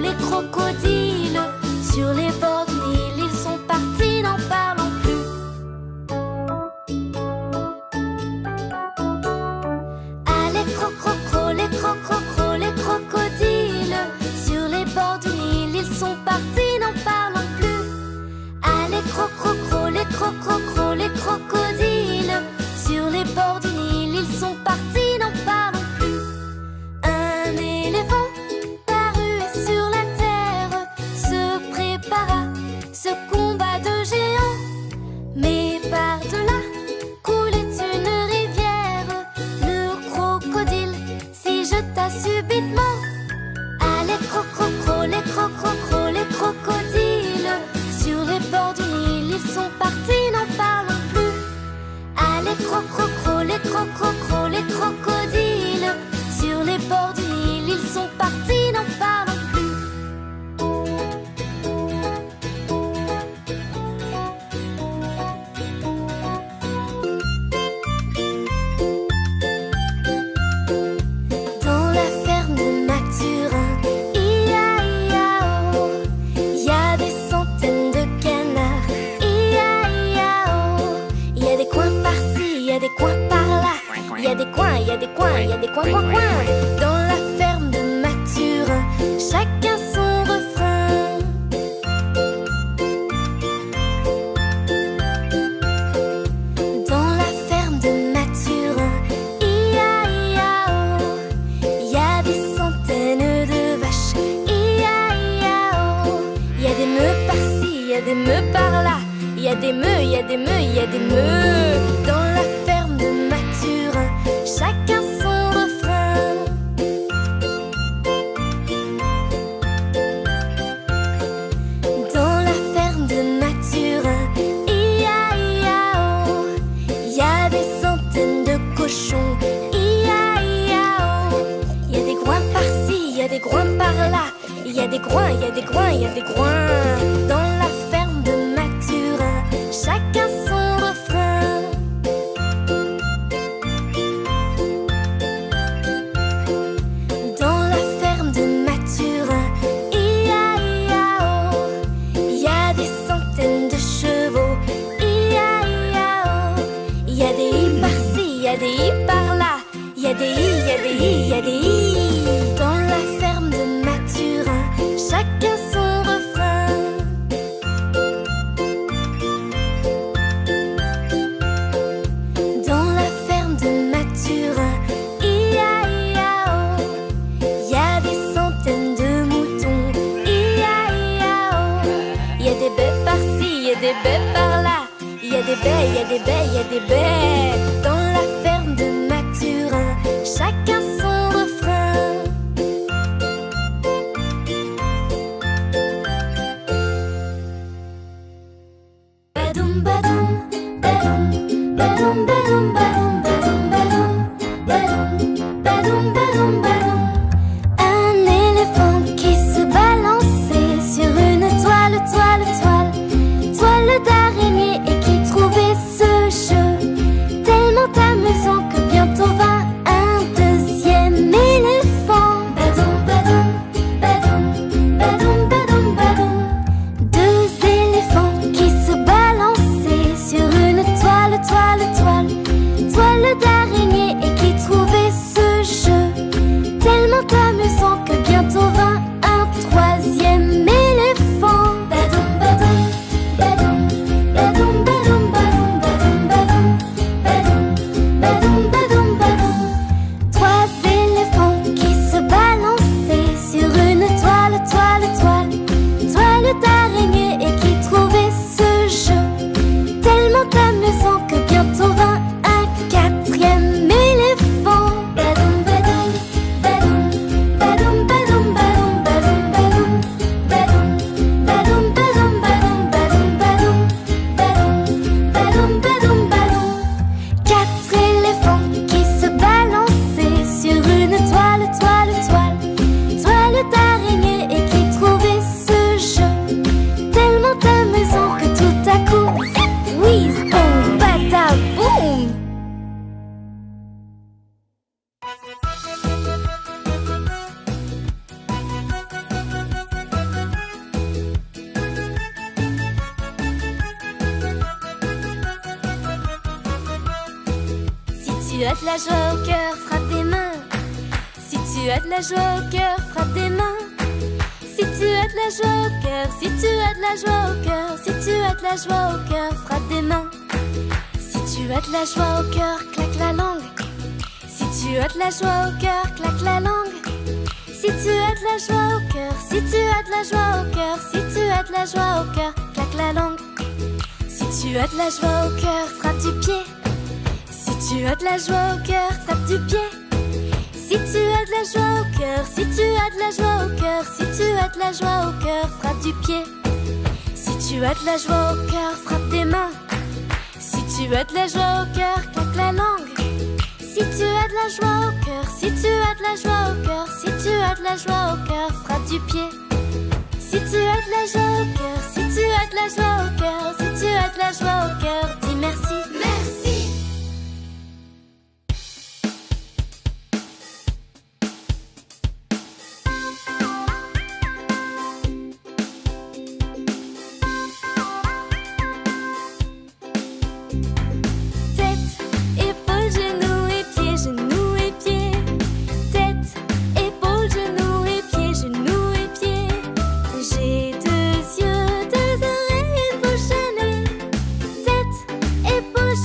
les crocodiles. Sur les bords du Nil, ils sont partis, n'en parlons plus. Ah, les crocodiles. Sur les bords du Nil, ils sont partis, n'en parlons plus. Ah, les crocodiles. Sur les bords du Nil, ils sont partis, n'en parlons plus. Un éléphant parut sur la terre, se prépara ce combat de géants. Mais par-delà coulait une rivière. Le crocodile s'y jeta subitement. Ah, les crocodiles. Sur les bords du Nil, ils sont partis, n'en parlons plus. Ah, les crocodiles. Sur les bords du Nil, ils sont partis, n'en parlons plus. Dans la ferme de Mathurin, ia-ia-oh, il y a des centaines de canards. Ia-ia-oh, il y a des coins par-ci, il y a des coins par-là. Il y a des coins, il y a des coins, il y a des coins. Dans la ferme de Mathurin, chacun son refrain. Dans la ferme de Mathurin, ia-ia-oh, il y a des centaines de vaches. Ia-ia-oh, il y a des meux par-ci, il y a des meux par-là. Il y a des meux, il y a des meux, il y a des meux. Dans la ferme de Mathurin, chacun son refrain. Dans la ferme de Mathurin, ia-ia-oh, il y a des centaines de cochons. Ia-ia-oh, il y a des groins par-ci, il y a des groins par-là. Il y a des groins, il y a des groins, il y a des groins. Dans la ferme de Mathurin, chacun son refrain. Dans la ferme de Mathurin, ia-ia-oh, il y a des centaines de chevaux. Ia-ia-oh, il y a des i par-ci, il y a des i par-là. Il y a des i, il y a des i, il y a des i. Dans la ferme de Mathurin, chacun son refrain. Dans la ferme de Mathurin, ia-ia-oh, il y a des centaines de moutons. Ia-ia-oh, il y a des baies par-ci, il y a des baies par-là. Il y a des baies, il y a des baies, il y a des baies. Dans la ferme de Mathurin, chacun son refrain. Badoum, badoum, badoum, badoum, badoum, badoum, badoum, badoum, badoum, badoum, badoum. Un éléphant qui se balançait sur une toile d'araignée et qui trouvait ce jeu tu as de la joie au cœur, frappe des mains. Si tu as de la joie au cœur, frappe des mains. Si tu as de la joie au cœur, si tu as de la joie au cœur, si tu as de la joie au cœur, frappe des mains. Si tu as de la joie au cœur, claque la langue. Si tu as de la joie au cœur, claque la langue. Si tu as de la joie au cœur, si tu as de la joie au cœur, si tu as de la joie au cœur, claque la langue. Si tu as de la joie au cœur, frappe du pied. Si tu as de la joie au cœur, tape du pied. Si tu as de la joie au cœur, si tu as de la joie au cœur, si tu as de la joie au cœur, frappe du pied. Si tu as de la joie au cœur, frappe des mains. Si tu as de la joie au cœur, claque la langue. Si tu as de la joie au cœur, si tu as de la joie au cœur, si tu as de la joie au cœur, frappe du pied. Si tu as de la joie au cœur, si tu as de la joie au cœur, si tu as de la joie au cœur, dis merci. Merci. J'ai 2 yeux, 2 oreilles, une bouche, un nez. Tête, épaules,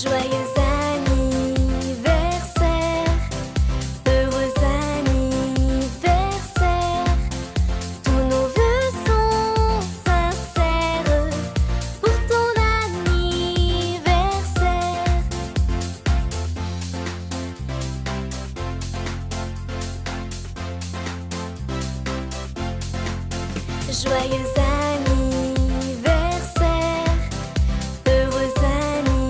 Joyeux anniversaire, heureux anniversaire. Tous nos vœux sont sincères pour ton anniversaire. Joyeux anniversaire, heureux anniversaire.